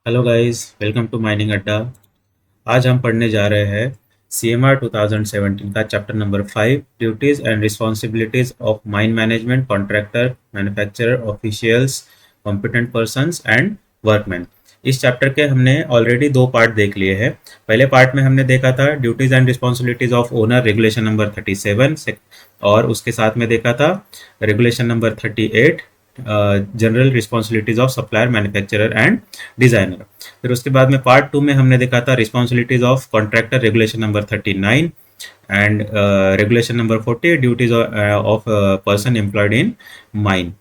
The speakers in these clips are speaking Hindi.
Hello guys, welcome to mining Adda. आज हम पढ़ने जा रहे हैं CMR 2017 का chapter number 5, duties and responsibilities of mine management contractor manufacturer officials competent persons and workman. इस चैप्टर के हमने ऑलरेडी दो पार्ट देख लिए हैं। पहले पार्ट में हमने देखा था duties and responsibilities of owner, regulation number 37, और उसके साथ में देखा था regulation number 38, general responsibilities of supplier, manufacturer and designer. फिर उसके बाद में पार्ट 2 में हमने देखा था responsibilities of contractor, regulation number 39, and regulation number 40, duties of person employed in mine.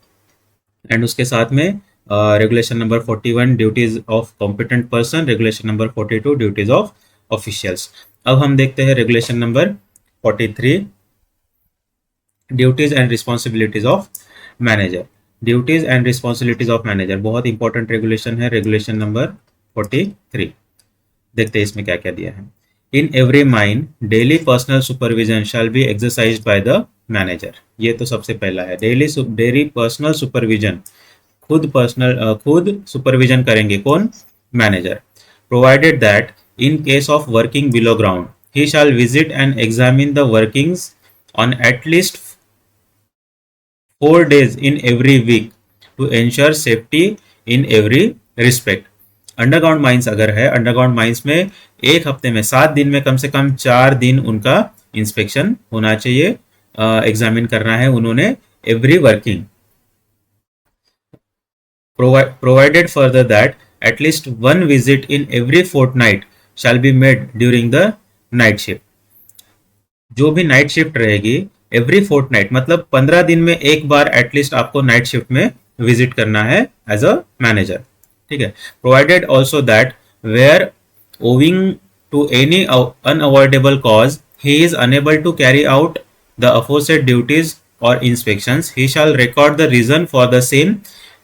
And उसके साथ में regulation number 41, duties of competent person, regulation number 42, duties of officials. अब हम देखते हैं regulation number 43, duties and responsibilities of manager. Duties and responsibilities of manager बहुत इंपॉर्टेंट रेगुलेशन है, रेगुलेशन नंबर 43। देखते हैं इसमें क्या क्या दिया है। In every mine daily personal supervision shall be exercise by the manager. ये तो सबसे पहला है, डेली पर्सनल सुपरविजन। खुद सुपरविजन करेंगे कौन? Manager. Provided that in case of working below ground he shall visit and examine the workings on at least 4 days in every week to ensure safety in every respect। Underground mines अगर है, अंडरग्राउंड माइंस में एक हफ्ते में 7 दिन में कम से कम 4 दिन उनका इंस्पेक्शन होना चाहिए, एग्जामिन करना है उन्होंने every working. Provided further that at least 1 visit in every fortnight shall be made during the night shift। जो भी नाइट शिफ्ट रहेगी एवरी फोर्टनाइट मतलब 15 दिन में एक बार एटलीस्ट आपको नाइट शिफ्ट में विजिट करना है एज अ मैनेजर। ठीक है। Provided also that where owing to any unavoidable cause he is unable to carry out the aforesaid duties और inspections he shall record the reason for the same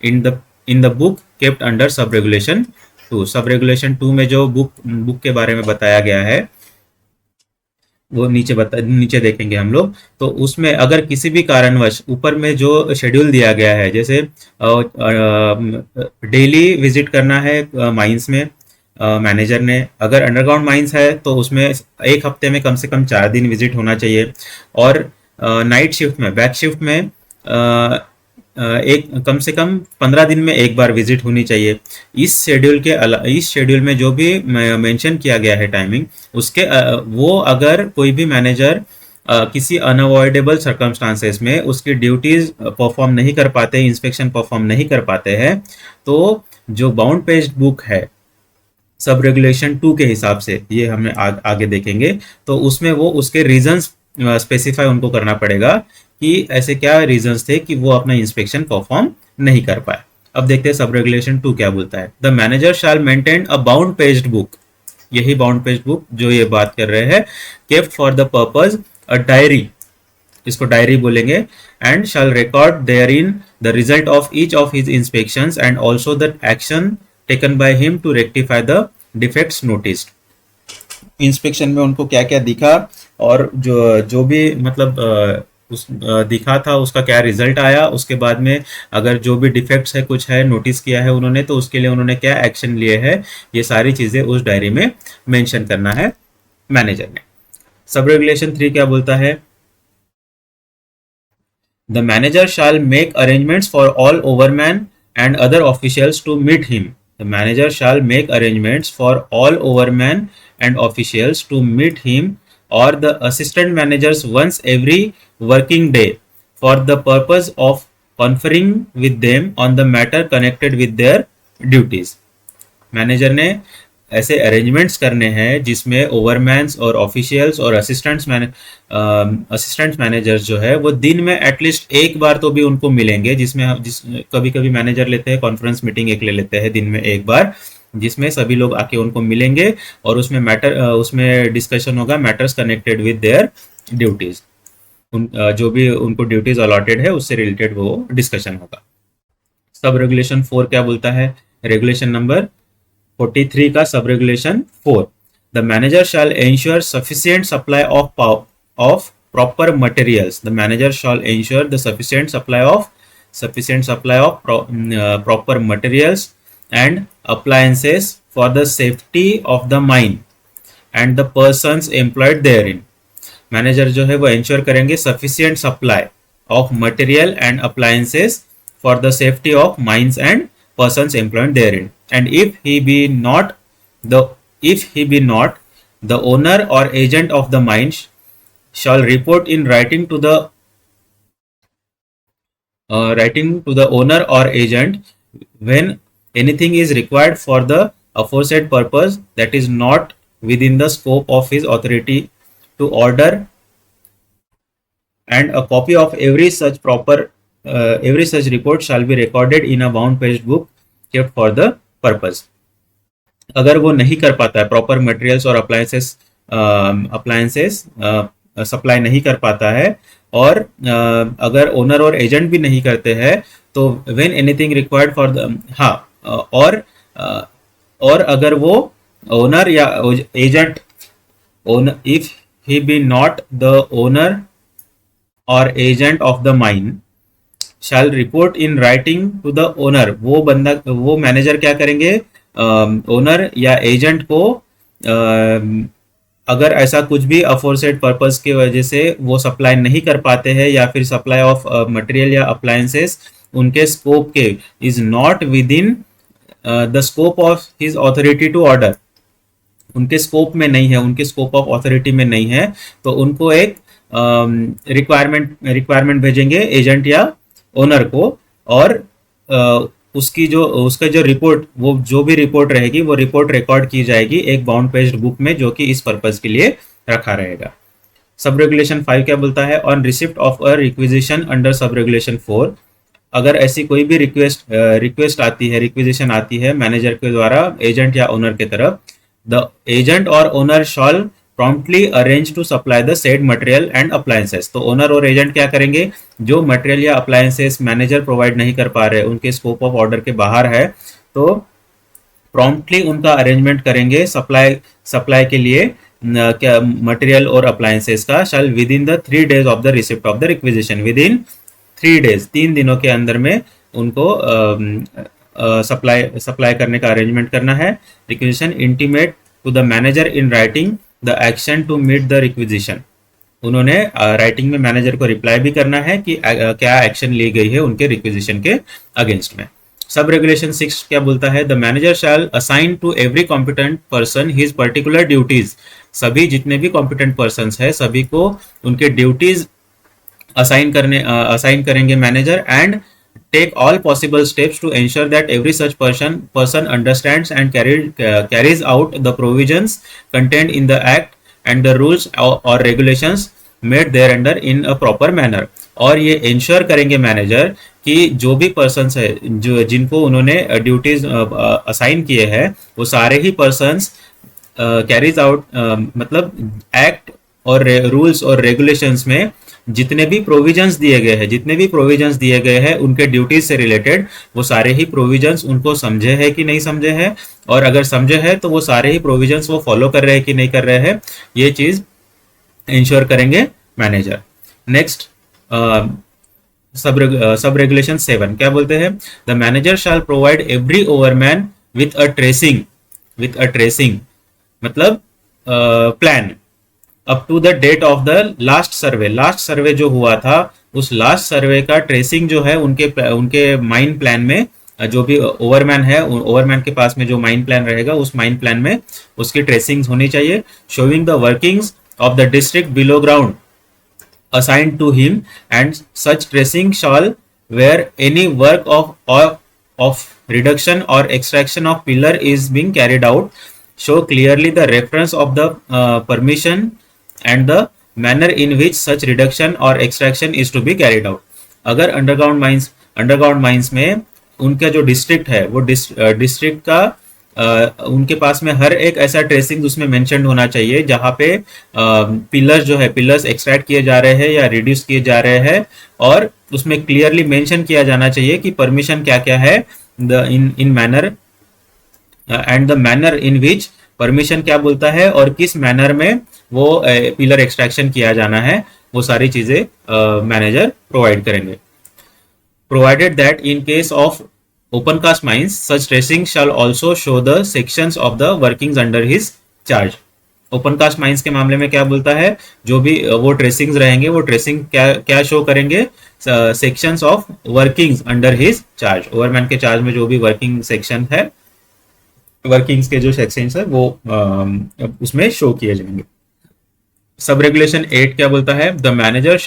in the book kept under sub regulation 2। Sub regulation 2 में जो बुक के बारे में बताया गया है वो नीचे देखेंगे हम लोग। तो उसमें अगर किसी भी कारणवश ऊपर में जो शेड्यूल दिया गया है, जैसे डेली विजिट करना है माइंस में मैनेजर ने, अगर अंडरग्राउंड माइंस है तो उसमें एक हफ्ते में कम से कम 4 दिन विजिट होना चाहिए, और नाइट शिफ्ट में, बैक शिफ्ट में एक कम से कम 15 दिन में एक बार विजिट होनी चाहिए। इस शेड्यूल में जो भी मेंशन किया गया है टाइमिंग उसके वो अगर कोई भी मैनेजर किसी अनअवॉइडेबल सर्कमस्टांसेस में उसकी ड्यूटीज परफॉर्म नहीं कर पाते, इंस्पेक्शन परफॉर्म नहीं कर पाते हैं, तो जो बाउंड पेज बुक है सब रेगुलेशन 2 के हिसाब से, ये हमने आगे देखेंगे, तो उसमें वो उसके रीजंस स्पेसिफाई उनको करना पड़ेगा कि ऐसे क्या रीजंस थे कि वो अपना इंस्पेक्शन परफॉर्म नहीं कर पाए। अब देखते हैं सब रेगुलेशन 2 क्या बोलता है। The manager shall maintain a bound paged book, यही बाउंड पेज बुक जो ये बात कर रहे हैं, kept for the purpose a diary, इसको डायरी बोलेंगे, and shall record therein the result of each of his inspections and also the action taken by him to rectify the defects noticed. Inspection में उनको क्या क्या दिखा और जो जो भी मतलब दिखा था उसका क्या रिजल्ट आया, उसके बाद में अगर जो भी डिफेक्ट्स है कुछ है नोटिस किया है उन्होंने तो उसके लिए उन्होंने क्या एक्शन लिए है, ये सारी चीजें उस डायरी में मेंशन करना है मैनेजर ने। सब रेगुलेशन 3 क्या बोलता है? The manager shall make arrangements for all overman and other officials to meet him. The manager shall make arrangements for all overman and officials to meet him or the assistant managers once every working day for the purpose of conferring with them on the matter connected with their duties। Manager ने ऐसे अरेंजमेंट्स करने हैं जिसमें ओवरमैन्स और ऑफिशियल्स और असिस्टेंट मैनेजर्स जो है वो दिन में एटलीस्ट एक बार तो भी उनको मिलेंगे, कभी कभी मैनेजर लेते हैं कॉन्फ्रेंस मीटिंग एक ले लेते हैं दिन में एक बार, जिसमें सभी लोग आके उनको मिलेंगे और उसमें डिस्कशन होगा matters connected with their duties. जो भी उनको ड्यूटीज अलॉटेड है उससे रिलेटेड वो डिस्कशन होगा। सब रेगुलेशन 4 क्या बोलता है? रेगुलेशन नंबर 43 का sub regulation 4, the manager shall ensure sufficient supply of proper materials। The manager shall ensure the sufficient supply of proper materials and appliances for the safety of the mine and the persons employed therein. Manager जो है वो इंश्योर करेंगे sufficient supply of material and appliances for the safety of mines and persons employed therein. And if he be not, the owner or agent of the mine shall report in writing to the owner or agent when anything is required for the aforesaid purpose that is not within the scope of his authority to order, and a copy of every such report shall be recorded in a bound paged book kept for the purpose. अगर वो नहीं कर पाता है, प्रॉपर मटेरियल्स और अप्लायंसेस सप्लाई नहीं कर पाता है, और अगर ओनर और एजेंट भी नहीं करते हैं, तो when anything required for the और अगर वो ओनर या agent, if he be not the owner और agent of the mine shall report in writing to the owner, वो मैनेजर क्या करेंगे, ओनर या एजेंट को अगर ऐसा कुछ भी अफोरसेड पर्पस की वजह से वो सप्लाई नहीं कर पाते हैं, या फिर सप्लाई ऑफ मटेरियल या अप्लायंसेस उनके स्कोप के is not within the scope of his authority to order, उनके स्कोप में नहीं है, उनके स्कोप ऑफ ऑथोरिटी में नहीं है, तो उनको एक रिक्वायरमेंट भेजेंगे एजेंट या ओनर को, और उसका जो रिपोर्ट, वो जो भी रिपोर्ट रहेगी वो रिपोर्ट रिकॉर्ड की जाएगी एक बाउंड पेज्ड बुक में, जो कि इस पर्पज के लिए रखा रहेगा। सब रेगुलेशन 5 क्या बोलता है, on receipt of a requisition under sub regulation 4, अगर ऐसी कोई भी रिक्वेस्ट आती है, रिक्विजिशन आती है मैनेजर के द्वारा एजेंट या ओनर के तरफ, द एजेंट और owner shall promptly arrange to supply the said material and appliances. तो ओनर और एजेंट क्या करेंगे, जो मटेरियल या अप्लायंसेस मैनेजर प्रोवाइड नहीं कर पा रहे, उनके स्कोप ऑफ ऑर्डर के बाहर है, तो प्रॉम्प्टली उनका अरेंजमेंट करेंगे सप्लाई के लिए क्या मटेरियल और अप्लायंसेस का, shall within the 3 days of the receipt of the requisition, within 3 days 3 दिनों के अंदर में उनको सप्लाई करने का अरेंजमेंट करना है। Requisition intimate to the manager in writing the action to meet the requisition, उन्होंने राइटिंग में मैनेजर को रिप्लाई भी करना है कि क्या एक्शन ली गई है उनके रिक्विजिशन के अगेंस्ट में। सब रेगुलेशन 6 क्या बोलता है, the manager shall assign to every competent person his particular duties, सभी जितने भी कॉम्पिटेंट पर्सन है सभी को उनके ड्यूटीज असाइन करेंगे manager, and take all possible steps to ensure that every such person understands and carries out the provisions contained in the act and the rules or regulations made thereunder in a proper manner। और ये इंश्योर करेंगे मैनेजर कि जो भी पर्सन्स है जिनको उन्होंने ड्यूटीज असाइन किए हैं, वो सारे ही पर्सन्स कैरीज आउट, मतलब एक्ट और रूल्स और रेगुलेशंस में जितने भी प्रोविजंस दिए गए हैं उनके ड्यूटीज से रिलेटेड, वो सारे ही प्रोविजंस उनको समझे हैं कि नहीं समझे हैं, और अगर समझे हैं तो वो सारे ही प्रोविजंस वो फॉलो कर रहे हैं कि नहीं कर रहे हैं, ये चीज इंश्योर करेंगे मैनेजर। नेक्स्ट सब रेगुलेशन 7 क्या बोलते हैं, the manager shall provide every overman with a tracing मतलब plan up to the date of the last survey जो हुआ था, उस लास्ट सर्वे का ट्रेसिंग जो है उनके माइन प्लान में, जो भी ओवरमैन है, ओवरमैन के पास में जो माइन प्लान रहेगा उस माइन प्लान में उसकी ट्रेसिंग होनी चाहिए, showing the workings of the district below ground assigned to him, and such tracing shall where any work of reduction और extraction of pillar is being carried out, show clearly the reference of the permission and the manner in which such reduction or extraction is to be carried out। अगर अंडरग्राउंड माइंस में उनका जो डिस्ट्रिक्ट है वो डिस्ट्रिक्ट का उनके पास में हर एक ऐसा ट्रेसिंग उसमें मेंशन होना चाहिए जहाँ पे पिलर्स एक्सट्रैक्ट किए जा रहे हैं या रिड्यूस किए जा रहे हैं, और उसमें क्लियरली मेंशन किया जाना चाहिए कि परमिशन क्या क्या है, इन manner and the manner in which, permission क्या बोलता है और किस मैनर में वो पिलर एक्सट्रैक्शन किया जाना है, वो सारी चीजें मैनेजर प्रोवाइड करेंगे। Provided that in case of open cast mines, such tracing shall also show the sections of the workings under his charge. Open cast mines के मामले में क्या बोलता है, जो भी वो ट्रेसिंग्स रहेंगे वो ट्रेसिंग क्या क्या शो करेंगे, sections of workings under his charge, ओवरमैन के चार्ज में जो भी वर्किंग सेक्शन है, वर्किंग्स के जो सेक्शंस है वो उसमें शो किए जाएंगे. सब रेगुलेशन 8 क्या बोलता है, the manager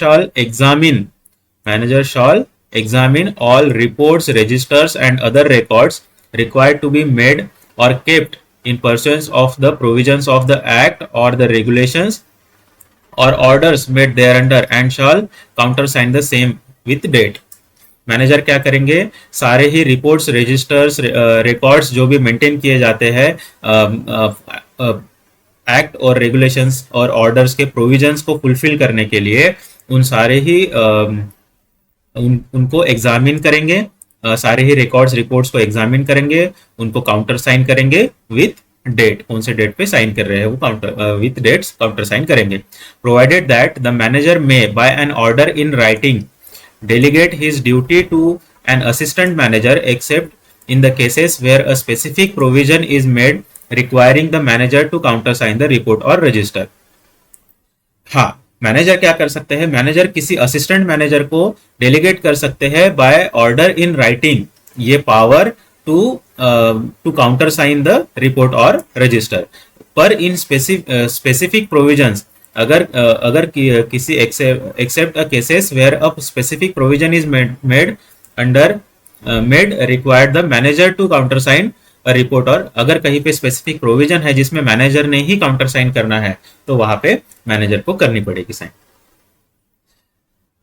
shall examine all reports, registers and other records required to be made or kept in pursuance of the provisions of the act or the regulations or orders made thereunder and shall countersign the same with date. Manager क्या करेंगे, सारे ही रिपोर्ट्स, रजिस्टर्स, रिकॉर्ड्स जो भी मेंटेन किए जाते हैं एक्ट और रेगुलेशंस और ऑर्डर्स के प्रोविजंस को फुलफिल करने के लिए उन सारे ही उनको एग्जामिन करेंगे, सारे ही रिकॉर्ड्स रिपोर्ट्स को एग्जामिन करेंगे, उनको काउंटर साइन करेंगे विथ डेट, कौन से डेट पे साइन कर रहे हैं वो counter with dates countersign करेंगे. Provided that the manager may by an order in writing delegate his duty to an assistant manager except in the cases where a specific provision is made requiring the manager to countersign the report or register. हाँ, मैनेजर क्या कर सकते हैं, मैनेजर किसी असिस्टेंट मैनेजर को डेलीगेट कर सकते हैं बाय ऑर्डर इन राइटिंग ये power to countersign the report और रजिस्टर, पर इन स्पेसिफिक प्रोविजंस अगर किसी except a cases where a specific provision is made required the manager to countersign a report, और अगर कहीं पे स्पेसिफिक प्रोविजन है जिसमें मैनेजर ने ही काउंटर साइन करना है तो वहां पे मैनेजर को करनी पड़ेगी साइन.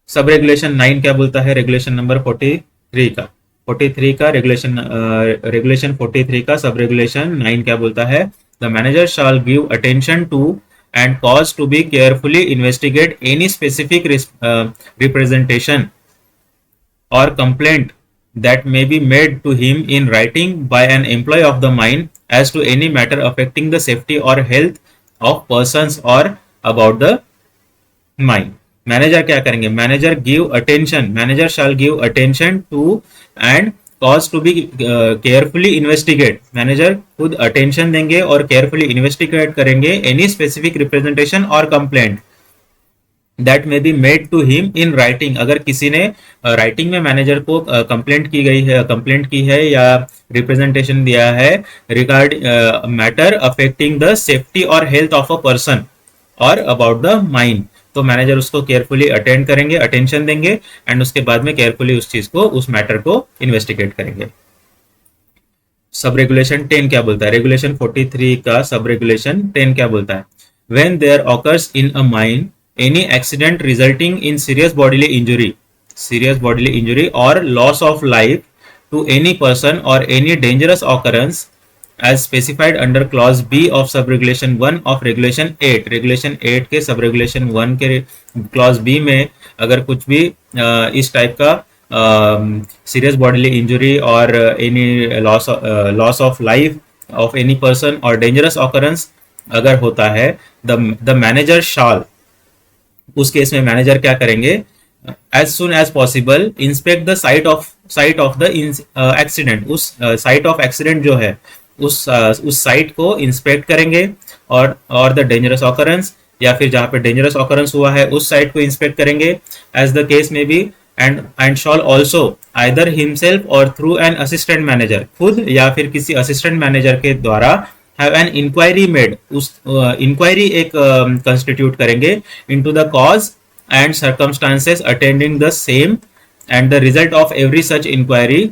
सब रेगुलेशन 9 क्या बोलता है, रेगुलेशन नंबर 43 का रेगुलेशन 43 का सब रेगुलेशन 9 क्या बोलता है, the manager shall give attention to and cause to be carefully investigate any specific representation or complaint that may be made to him in writing by an employee of the mine as to any matter affecting the safety or health of persons or about the mine. Manager क्या करेंगे, manager shall give attention to and cause to be carefully investigate, manager खुद अटेंशन देंगे और केयरफुली इन्वेस्टिगेट करेंगे any specific representation or complaint that may be made to him in writing, अगर किसी ने राइटिंग में मैनेजर को कंप्लेंट की है या रिप्रेजेंटेशन दिया है regard matter affecting the safety और हेल्थ ऑफ अ पर्सन और अबाउट द माइन, तो मैनेजर उसको केयरफुली अटेंड करेंगे, अटेंशन देंगे एंड उसके बाद में केयरफुली उस चीज को, उस मैटर को इन्वेस्टिगेट करेंगे. सब रेगुलेशन 10 क्या बोलता है, रेगुलेशन 43 का सब रेगुलेशन 10 क्या बोलता है, when there occurs in a mine any accident resulting in serious bodily injury or loss of life to any person or any dangerous occurrence as specified under clause B of subregulation 1 of regulation 8. Regulation 8 के सब रेगुलेशन 1 के क्लॉज बी में अगर कुछ भी इस टाइप का सीरियस बॉडीली इंजरी और any loss of life of any person और डेंजरस ऑकरेंस अगर होता है, द मैनेजर शाल, उस केस में मैनेजर क्या करेंगे, as soon as possible inspect the site of the accident, उस साइट ऑफ एक्सीडेंट जो है उस साइट को इंस्पेक्ट करेंगे और द डेंजरस ऑकरेंस, या फिर जहां पे डेंजरस ऑकरेंस हुआ है उस साइट को इंस्पेक्ट करेंगे as the case may be, and shall also either himself or through an assistant manager, खुद या फिर किसी असिस्टेंट मैनेजर के द्वारा हैव एन इंक्वायरी मेड, उस इंक्वायरी एक कंस्टिट्यूट करेंगे into the cause and circumstances attending the same and the result of every such inquiry.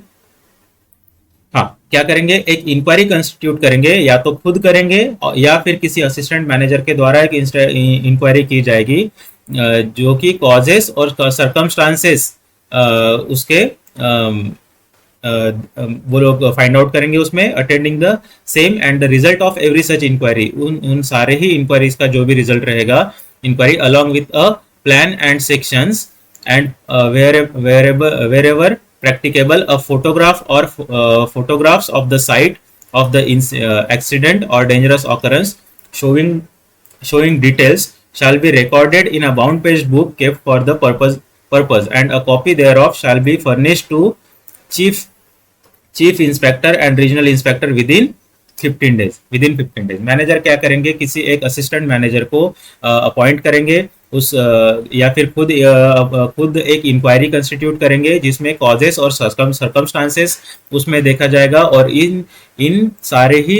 हाँ, क्या करेंगे, एक इंक्वायरी कंस्टिट्यूट करेंगे, या तो खुद करेंगे या फिर किसी असिस्टेंट मैनेजर के द्वारा एक इंक्वायरी की जाएगी जो कि कॉजेस और सर्कमस्टांसेस उसके वो लोग फाइंड आउट करेंगे उसमें, attending the same and the result of every such inquiry, उन सारे ही इंक्वायरीज का जो भी रिजल्ट रहेगा, inquiry along with a plan and sections, and wherever practicable a photograph or photographs of the site of the accident or dangerous occurrence showing details shall be recorded in a bound page book kept for the purpose, and a copy thereof shall be furnished to chief chief inspector and regional inspector with in 15 days. Manager क्या करेंगे, किसी एक असिस्टेंट मैनेजर को अपॉइंट करेंगे, उस या फिर खुद एक इंक्वायरी कंस्टिट्यूट करेंगे जिसमें कॉजेस और सर्कमस्टांसेस उसमें देखा जाएगा, और इन इन सारे ही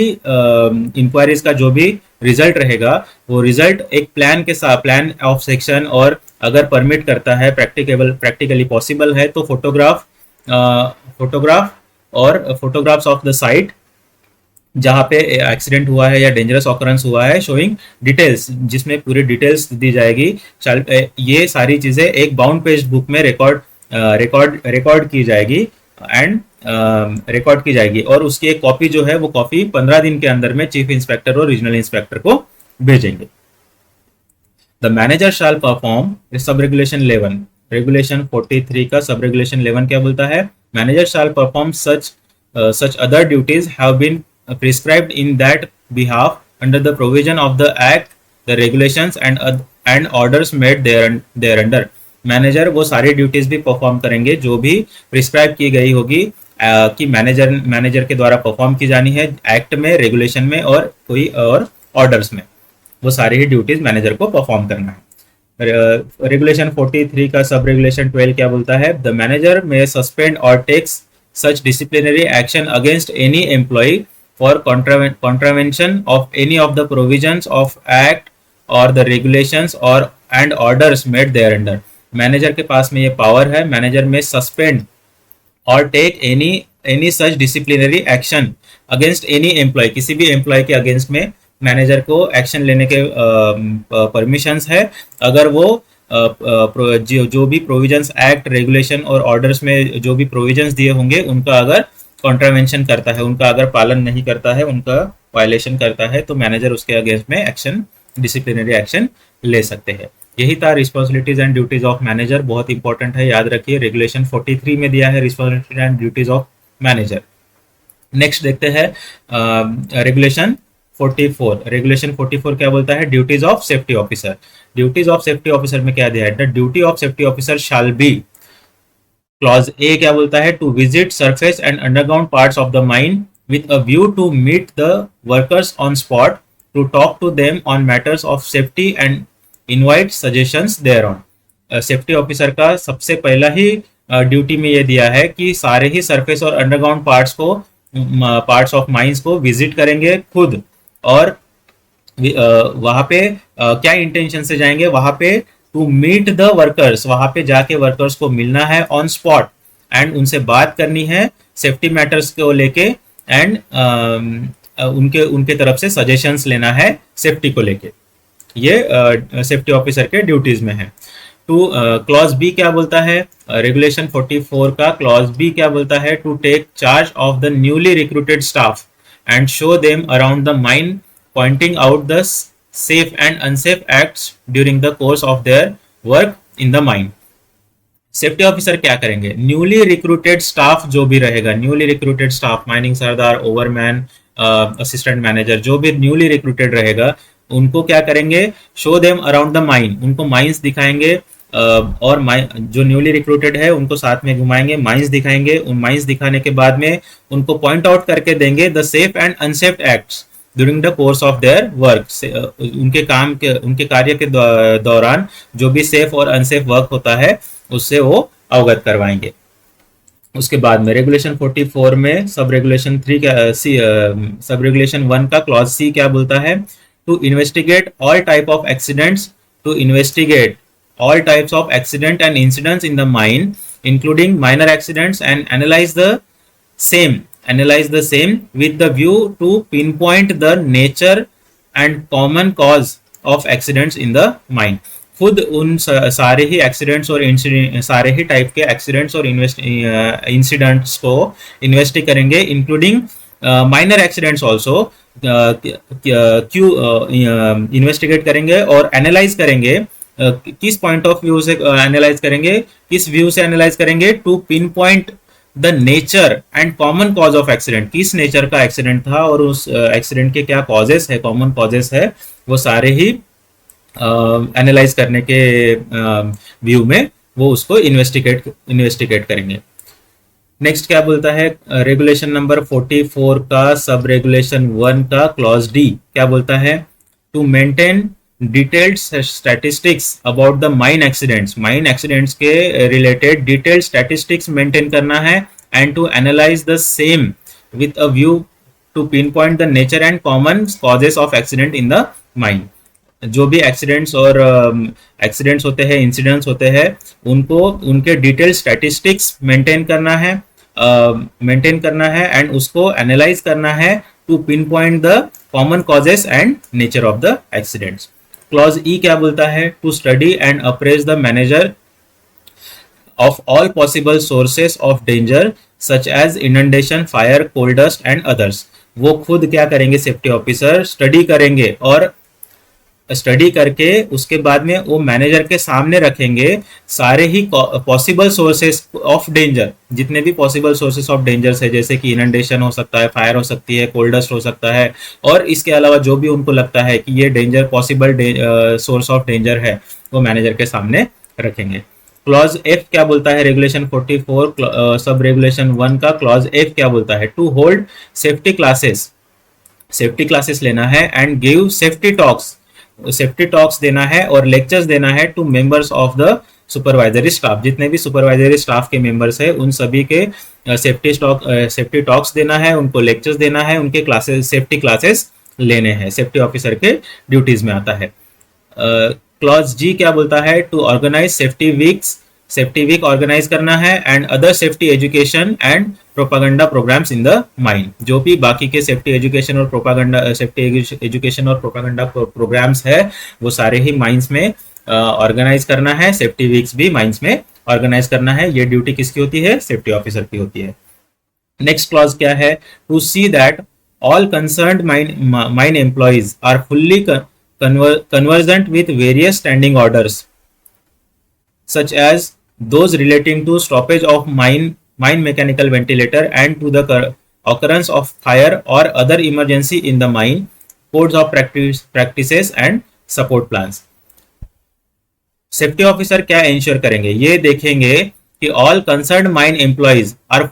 इंक्वायरीज का जो भी रिजल्ट रहेगा वो रिजल्ट एक प्लान के साथ, प्लान ऑफ सेक्शन, और अगर परमिट करता है, प्रैक्टिकली पॉसिबल है तो फोटोग्राफ और फोटोग्राफ्स ऑफ द साइट जहाँ पे एक्सीडेंट हुआ है या डेंजरस ऑकरेंस हुआ है, शोइंग डिटेल्स, जिसमें पूरी डिटेल्स दी जाएगी। ये सारी चीजें एक बाउंड पेज बुक में रिकॉर्ड की जाएगी एंड रिकॉर्ड की जाएगी, और उसकी एक कॉपी जो है वो कॉपी 15 दिन के अंदर में चीफ इंस्पेक्टर और रीजनल इंस्पेक्टर को भेजेंगे। The manager shall perform sub regulation 11, regulation 43 का सब रेगुलेशन 11 क्या बोलता है, manager shall perform such other duties have been prescribed in that behalf under the provision of the act, the regulations and orders made thereunder। Manager वो सारी ड्यूटीज भी परफॉर्म करेंगे जो भी प्रिस्क्राइब की गई होगी कि मैनेजर के द्वारा परफॉर्म की जानी है एक्ट में, रेगुलेशन में और कोई और ऑर्डर्स में, वो सारी ही ड्यूटीज मैनेजर को परफॉर्म करना है। रेगुलेशन 43 का सब रेगुलेशन 12 क्या बोलता है, द मैनेजर में सस्पेंड और takes such disciplinary action against any employee for contravention of any of the provisions of act or the regulations or and orders made thereunder। Manager के पास में ये पावर है, manager may suspend or take any such disciplinary action against any employee, किसी भी एम्प्लॉय के अगेंस्ट में मैनेजर को एक्शन लेने के परमिशंस है अगर वो जो भी प्रोविजंस एक्ट, रेगुलेशन और ऑर्डर्स में जो भी प्रोविजंस दिए होंगे उनका अगर कॉन्ट्रावेंशन करता है, उनका अगर पालन नहीं करता है, उनका वायलेशन करता है, तो मैनेजर उसके अगेंस्ट में एक्शन, डिसिप्लिनरी एक्शन ले सकते हैं। यही था responsibilities and duties of manager, बहुत इंपॉर्टेंट है, याद रखिए। रेगुलेशन 43 में दिया है responsibilities and duties of manager. Next देखते हैं रेगुलेशन 44। रेगुलेशन 44 क्या बोलता है, duties of safety officer. Duties of safety officer में क्या दिया है, the duty of safety officer shall be, clause A क्या बोलता है, to visit surface and underground parts of the mine with a view to meet the workers on spot, to talk to them on matters of safety and invite suggestions thereon. Safety officer का सबसे पहला ही ड्यूटी में ये दिया है कि सारे ही सरफेस और अंडरग्राउंड पार्ट्स ऑफ माइंस को विजिट करेंगे खुद, और वहां पे क्या इंटेंशन से जाएंगे, वहां पे टू मीट द वर्कर्स, वहां पे जाके वर्कर्स को मिलना है ऑन स्पॉट एंड उनसे बात करनी है सेफ्टी मैटर्स को लेके, एंड उनके तरफ से सजेशंस लेना है सेफ्टी को लेके। ये सेफ्टी ऑफिसर के ड्यूटीज में है। टू क्लॉज बी क्या बोलता है, रेगुलेशन 44 का क्लॉज बी क्या बोलता है, to take charge of the newly recruited staff and show them around the mine, pointing out the safe and unsafe acts during the course of their work in the mine। Safety officer क्या करेंगे, न्यूली रिक्रूटेड स्टाफ जो भी रहेगा, न्यूली रिक्रूटेड स्टाफ, माइनिंग सरदार, ओवरमैन, असिस्टेंट मैनेजर, जो भी न्यूली रिक्रूटेड रहेगा उनको क्या करेंगे, show them around the mine, उनको माइंस दिखाएंगे, और जो न्यूली रिक्रूटेड है उनको साथ में घुमाएंगे, माइंस दिखाएंगे, उन माइंस दिखाने के बाद में उनको पॉइंट आउट करके देंगे the safe and unsafe acts during the course of their work, उनके कार्य के दौरान जो भी सेफ और अनसेफ वर्क होता है उससे वो अवगत करवाएंगे। उसके बाद में रेगुलेशन 44 में सब रेगुलेशन 1 का क्लॉज सी क्या बोलता है, to investigate all type of accidents, to investigate all types of accident and incidents in the mine including minor accidents and analyze the same with the view to pinpoint the nature and common cause of accidents in the mine। खुद उन सारे ही एक्सीडेंट्स और सारे ही टाइप के एक्सीडेंट्स और इंसिडेंट्स को इन्वेस्टिगेट करेंगे, इंक्लूडिंग माइनर एक्सीडेंट्स ऑल्सो, क्यों इन्वेस्टिगेट करेंगे और एनालाइज करेंगे, किस पॉइंट ऑफ व्यू से एनालाइज करेंगे, किस व्यू से एनालाइज करेंगे, to pinpoint the nature and common cause of accident, किस नेचर का एक्सीडेंट था और उस एक्सीडेंट के क्या कॉजेस है, कॉमन कॉजेस है, वो सारे ही एनालाइज करने के व्यू में वो उसको इन्वेस्टिगेट करेंगे। नेक्स्ट क्या बोलता है रेगुलेशन नंबर 44 का सब रेगुलेशन 1 का क्लॉज डी क्या बोलता है? To maintain detailed statistics about the mine accidents के रिलेटेड डिटेल्ड स्टैटिस्टिक्स मेंटेन करना है and to analyse the same with a view to pinpoint the nature and common causes of accident in the mine. जो भी एक्सीडेंट्स होते हैं, इंसिडेंट्स होते हैं, उनको उनके डिटेल स्टैटिस्टिक्स मेंटेन करना है एंड उसको एनालाइज करना है to pinpoint the common causes and nature of the accidents. Clause E क्या बोलता है? To study and appraise the manager of all possible sources of danger such as inundation, fire, coal dust and others। वो खुद क्या करेंगे? सेफ्टी ऑफिसर स्टडी करेंगे और स्टडी करके उसके बाद में वो मैनेजर के सामने रखेंगे सारे ही पॉसिबल सोर्सेस ऑफ डेंजर, जितने भी पॉसिबल सोर्सेस ऑफ डेंजर्स है, जैसे कि इनंडेशन हो सकता है, फायर हो सकती है, कोल डस्ट हो सकता है, और इसके अलावा जो भी उनको लगता है कि ये danger possible source of danger है, वो मैनेजर के सामने रखेंगे। क्लॉज एफ क्या बोलता है? रेगुलेशन 44 सब रेगुलेशन 1 का क्लॉज एफ क्या बोलता है? टू होल्ड सेफ्टी क्लासेस लेना है एंड गिव सेफ्टी टॉक्स देना है और लेक्चर्स देना है to members of the supervisory staff. जितने भी सुपरवाइजरी स्टाफ के मेंबर्स है उन सभी के सेफ्टी टॉक्स देना है, उनको लेक्चर्स देना है, उनके सेफ्टी क्लासेस लेने हैं। सेफ्टी ऑफिसर के ड्यूटीज में आता है। क्लॉज जी क्या बोलता है? To organise safety week organise करना है and other safety education and propaganda programmes in the mine. जो भी बाकी के सेफ्टी एजुकेशन और प्रोपागेंडा प्रोग्राम्स है वो सारे ही माइंस में ऑर्गेनाइज करना है। सेफ्टी वीक्स भी माइंस में ऑर्गेनाइज करना है। ये ड्यूटी किसकी होती है? सेफ्टी ऑफिसर की होती है। नेक्स्ट क्लॉज क्या है? To see that all concerned mine employees are fully conversant with various standing orders such as those relating to stoppage of mine mechanical ventilator and to the occurrence of fire or other emergency in the mine, codes of practices and support plans। Safety officer क्या इंश्योर करेंगे? ये देखेंगे कि all concerned mine employees are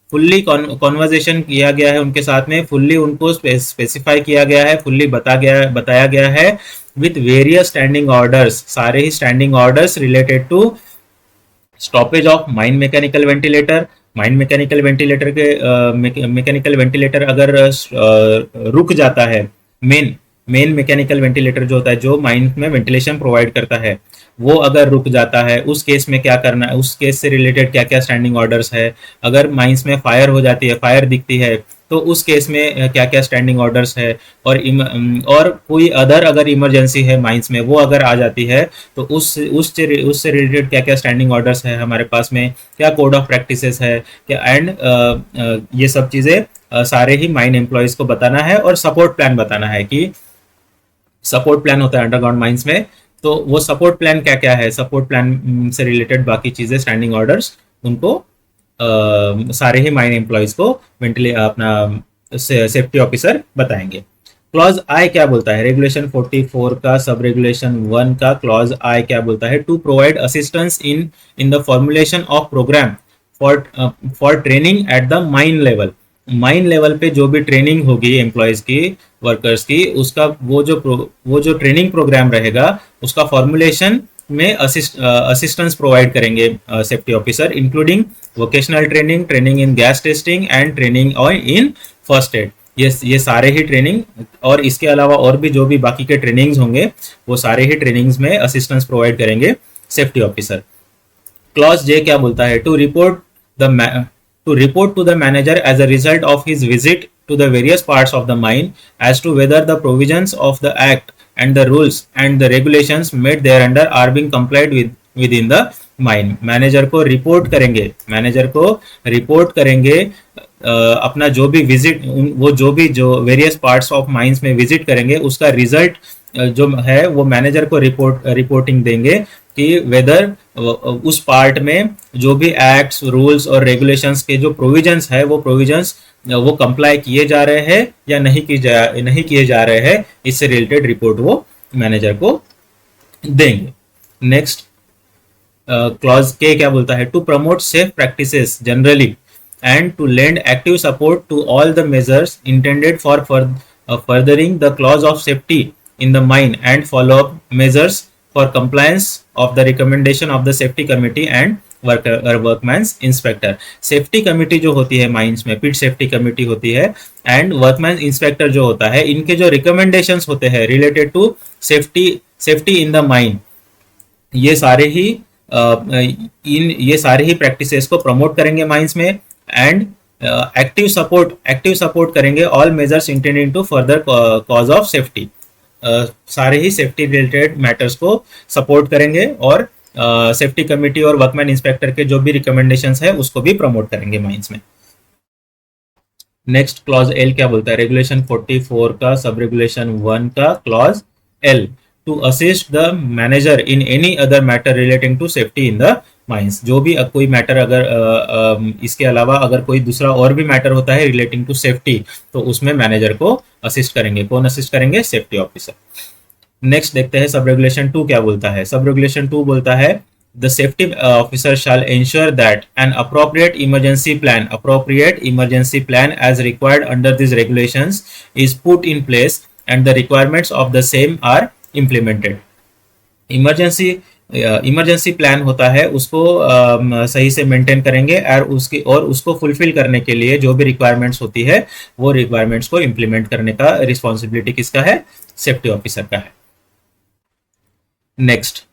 fully conversation किया गया है उनके साथ में, फुल्ली उनको स्पेसिफाई किया गया है, फुल्ली बताया गया है विथ वेरियस स्टैंडिंग ऑर्डर्स, सारे ही standing orders related to stoppage of mine mechanical ventilator अगर रुक जाता है, मेन मैकेनिकल वेंटिलेटर जो होता है, जो माइन में वेंटिलेशन प्रोवाइड करता है, वो अगर रुक जाता है, उस केस में क्या करना है, उस केस से रिलेटेड क्या क्या स्टैंडिंग ऑर्डर्स है। अगर माइंस में फायर हो जाती है, फायर दिखती है, तो उस केस में क्या क्या स्टैंडिंग ऑर्डर्स है, और कोई अदर अगर इमरजेंसी है माइंस में, वो अगर आ जाती है तो उससे रिलेटेड क्या क्या स्टैंडिंग ऑर्डर्स है हमारे पास में, क्या कोड ऑफ प्रैक्टिसेस है क्या, एंड ये सब चीज़ें सारे ही माइन एम्प्लॉयज़ को बताना है और सपोर्ट प्लान बताना है कि सपोर्ट प्लान होता है अंडरग्राउंड माइंस में, तो वो सपोर्ट प्लान क्या क्या है, सपोर्ट प्लान से रिलेटेड बाकी चीज़ें स्टैंडिंग ऑर्डर्स उनको सारे ही माइन एम्प्लॉयज़ को अपना सेफ्टी ऑफिसर बताएंगे। क्लॉज आई क्या बोलता है? रेगुलेशन 44 का सब रेगुलेशन 1 का क्लॉज आई क्या बोलता है? To provide assistance in the formulation of programme for training at the mine level पे जो भी ट्रेनिंग होगी एम्प्लॉयज़ की, वर्कर्स की, उसका वो जो ट्रेनिंग प्रोग्राम रहेगा उसका फॉर्मुलेशन में असिस्टेंस प्रोवाइड करेंगे safety officer, including vocational training in gas testing and training in first aid. ये सारे ही ट्रेनिंग और इसके अलावा और भी जो भी बाकी के ट्रेनिंग्स होंगे वो सारे ही ट्रेनिंग्स में असिस्टेंस प्रोवाइड करेंगे सेफ्टी ऑफिसर। क्लॉज जे क्या बोलता है? To report to the manager as a result of his visit to the various parts of the mine as to whether the provisions of the act and the rules and the regulations made thereunder are being complied within the mine। Manager को रिपोर्ट करेंगे अपना जो भी विजिट, वो जो वेरियस पार्ट्स ऑफ माइंस में विजिट करेंगे उसका रिजल्ट जो है वो मैनेजर को रिपोर्टिंग देंगे कि वेदर उस पार्ट में जो भी एक्ट्स, रूल्स और रेगुलेशंस के जो प्रोविजंस है वो कंप्लाई किए जा रहे हैं या नहीं किए जा रहे हैं, इससे रिलेटेड रिपोर्ट वो मैनेजर को देंगे। नेक्स्ट क्लॉज के क्या बोलता है, to promote safe practices generally and to lend active support to all the measures intended for furthering the clause of safety in the mine and follow up measures for compliance of the recommendation of the safety committee and workman's inspector. Safety committee जो होती है माइंस में, पिट सेफ्टी कमिटी होती है, एंड वर्कमैन इंस्पेक्टर जो होता है, इनके जो रिकमेंडेशंस होते हैं related to safety in the mine, ये सारे ही ये सारे ही प्रैक्टिसेस को प्रमोट करेंगे माइंस में, एंड एक्टिव सपोर्ट करेंगे all measures intending to further cause of safety. सारे ही सेफ्टी रिलेटेड मैटर्स को सपोर्ट करेंगे और सेफ्टी कमिटी और वर्कमैन इंस्पेक्टर के जो भी रिकमेंडेशंस है उसको भी प्रमोट करेंगे माइंस में। नेक्स्ट क्लॉज एल क्या बोलता है, रेगुलेशन 44 का सब रेगुलेशन 1 का clause L, to assist the manager in any other matter relating to safety in the mines. जो भी कोई मैटर अगर इसके अलावा अगर कोई दूसरा और भी मैटर होता है रिलेटिंग टू सेफ्टी, तो उसमें मैनेजर को असिस्ट करेंगे। कौन असिस्ट करेंगे? Safety officer. नेक्स्ट देखते हैं सब रेगुलेशन 2 क्या बोलता है। सब रेगुलेशन 2 बोलता है the safety officer shall ensure that an appropriate emergency plan as required under this regulations is put in place and the requirements of the same are implemented. Emergency plan होता है उसको सही से मेंटेन करेंगे और उसको फुलफिल करने के लिए जो भी रिक्वायरमेंट्स होती है वो रिक्वायरमेंट्स को इम्प्लीमेंट करने का रिस्पॉन्सिबिलिटी किसका है? सेफ्टी ऑफिसर का है। नेक्स्ट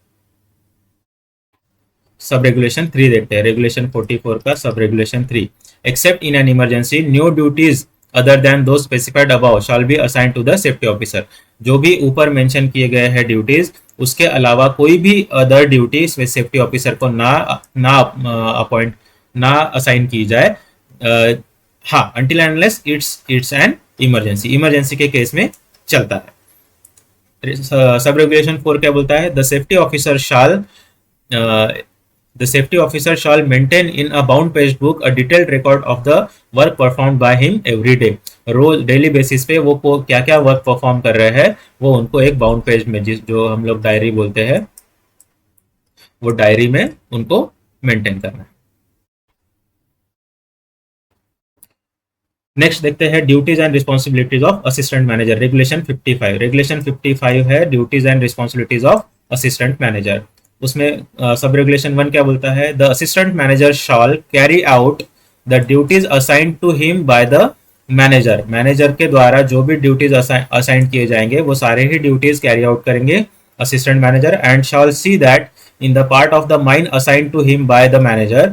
सब रेगुलेशन 3 देखते हैं। रेगुलेशन 44 का sub regulation 3, except in an emergency new duties other than those specified above shall be assign to the safety officer. जो भी ऊपर मेंशन किए गए हैं ड्यूटीज, उसके अलावा कोई भी अदर ड्यूटी सेफ्टी ऑफिसर को ना असाइन की जाए, हाँ, until and unless it's an emergency के केस में चलता है। सब रेगुलेशन 4 क्या बोलता है? The safety officer shall maintain in a bound page book a detailed record of the work perform by him every day. रोज डेली बेसिस पे वो क्या क्या वर्क परफॉर्म कर रहे हैं वो उनको एक बाउंड पेज में, जो हम लोग डायरी बोलते हैं, वो डायरी में उनको मेंटेन करना है। नेक्स्ट देखते हैं duties and responsibilities of assistant manager. Regulation 55 है duties and responsibilities of assistant manager. उसमें सब रेगुलेशन 1 क्या बोलता है? The assistant manager shall carry out the duties assigned to him by the manager के द्वारा जो भी ड्यूटीज असाइन किए जाएंगे वो सारे ही ड्यूटीज कैरी आउट करेंगे assistant manager, and shall see that in the part of the mine assigned to him by the manager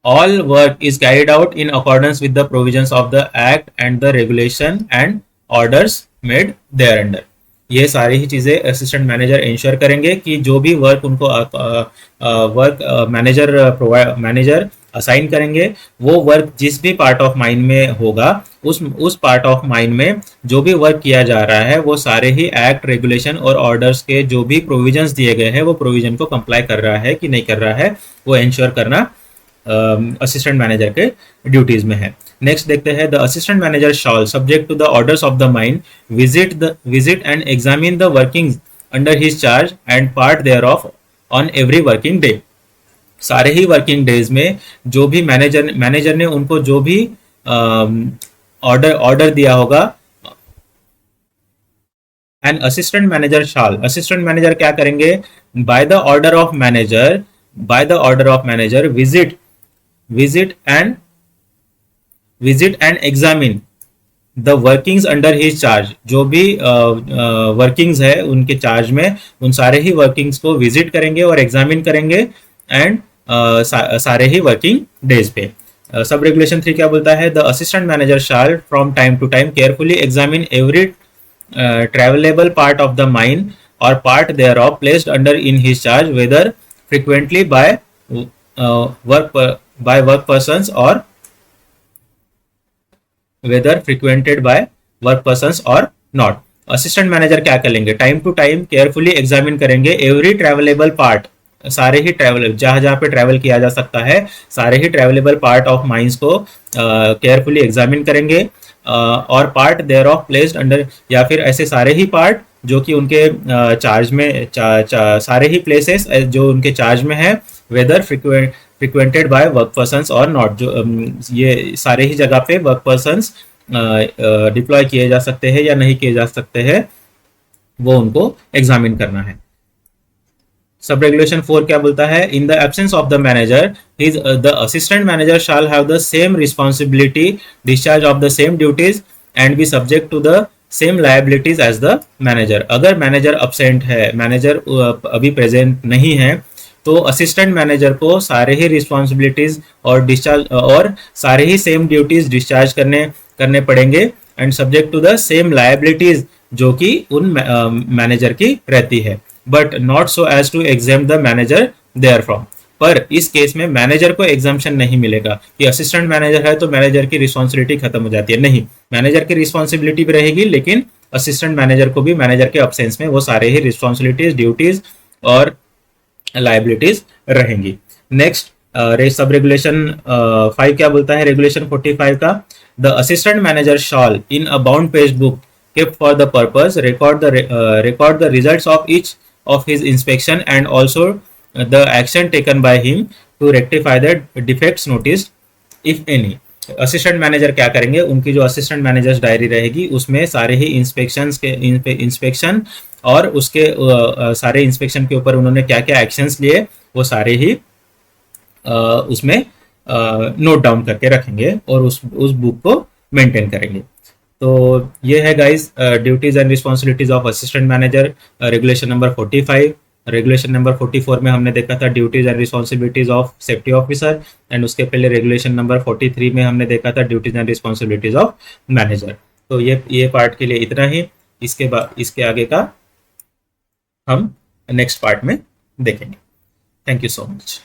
all work is carried out in accordance with the provisions of the act and the regulation and orders made thereunder। ये सारी ही चीजें असिस्टेंट मैनेजर इंश्योर करेंगे कि जो भी वर्क उनको मैनेजर असाइन करेंगे वो वर्क जिस भी पार्ट ऑफ माइन में होगा उस पार्ट ऑफ माइन में जो भी वर्क किया जा रहा है वो सारे ही एक्ट, रेगुलेशन और ऑर्डर्स के जो भी प्रोविजंस दिए गए हैं वो प्रोविजन को कंप्लाई कर रहा है कि नहीं कर रहा है, वो इंश्योर करना असिस्टेंट मैनेजर के ड्यूटीज में है। नेक्स्ट देखते हैं the assistant manager shall subject to the orders of the mine visit and examine the workings under his charge and part thereof on every working day. सारे ही वर्किंग डेज में जो भी मैनेजर ने उनको जो भी ऑर्डर दिया होगा, एंड असिस्टेंट मैनेजर क्या करेंगे? By the order of manager visit and examine the workings under his charge। जो भी वर्किंग्स है उनके चार्ज में उन सारे ही वर्किंग्स को विजिट करेंगे और एग्जामिन करेंगे, एंड सारे ही वर्किंग डेज पे। सब रेगुलेशन 3 क्या बोलता है? The assistant manager shall from time to time carefully examine every travelable part of the mine और part thereof placed under in his charge whether frequently by work persons और whether frequented by work persons और नॉट। असिस्टेंट मैनेजर क्या करेंगे? Time to time carefully examine करेंगे एवरी ट्रेवलेबल पार्ट, सारे ही जहां पे ट्रेवल किया जा सकता है सारे ही ट्रेवलेबल पार्ट ऑफ माइंस को केयरफुली एग्जामिन करेंगे, और part thereof placed under, या फिर ऐसे सारे ही पार्ट जो कि उनके चार्ज में सारे ही प्लेसेस जो उनके चार्ज में है, weather frequented by work persons और नॉट, जो ये सारे ही जगह पे वर्क पर्सन्स डिप्लॉय किए जा सकते हैं या नहीं किए जा सकते हैं, वो उनको एग्जामिन करना है। सब रेगुलेशन 4 क्या बोलता है? In the absence of the manager his the assistant manager shall have the same responsibility, discharge of the same duties and be subject to the same liabilities as the manager. अगर मैनेजर अब्सेंट है, मैनेजर अभी प्रेजेंट नहीं है, तो असिस्टेंट मैनेजर को सारे ही रिस्पॉन्सिबिलिटीज और डिस्चार्ज और सारे ही सेम ड्यूटीज डिस्चार्ज करने पड़ेंगे and subject to the same liabilities जो कि उन मैनेजर की रहती है, but not so as to exam the manager therefrom. पर इस केस में मैनेजर को एग्जाम्शन नहीं मिलेगा कि असिस्टेंट मैनेजर है तो मैनेजर की रिस्पॉन्सिबिलिटी खत्म हो जाती है, नहीं, मैनेजर की रिस्पॉन्सिबिलिटी भी रहेगी, लेकिन असिस्टेंट मैनेजर को भी मैनेजर के अब्सेंस में वो सारे ही रिस्पॉन्सिबिलिटीज, ड्यूटीज और लाइबिलिटीज रहेंगी। नेक्स्ट सब रेगुलेशन 5 क्या बोलता है? रेगुलेशन 45 का, the assistant manager shawl in a bound page book kept for the purpose record the results of each of his inspection and also the action taken by him to rectify the defects noticed if any। Assistant manager क्या करेंगे? उनकी जो असिस्टेंट मैनेजर्स डायरी रहेगी उसमें सारे ही इंस्पेक्शन और उसके सारे इंस्पेक्शन के ऊपर उन्होंने क्या क्या एक्शंस लिए वो सारे ही उसमें नोट डाउन करके रखेंगे और उस बुक को मेंटेन करेंगे। तो ये है guys duties and responsibilities of assistant manager, regulation number 45। Regulation number 44 में हमने देखा था duties and responsibilities of safety officer, and उसके पहले रेगुलेशन नंबर 43 में हमने देखा था duties and responsibilities of manager. तो ये पार्ट के लिए इतना ही। इसके आगे का हम नेक्स्ट पार्ट में देखेंगे। Thank you so much.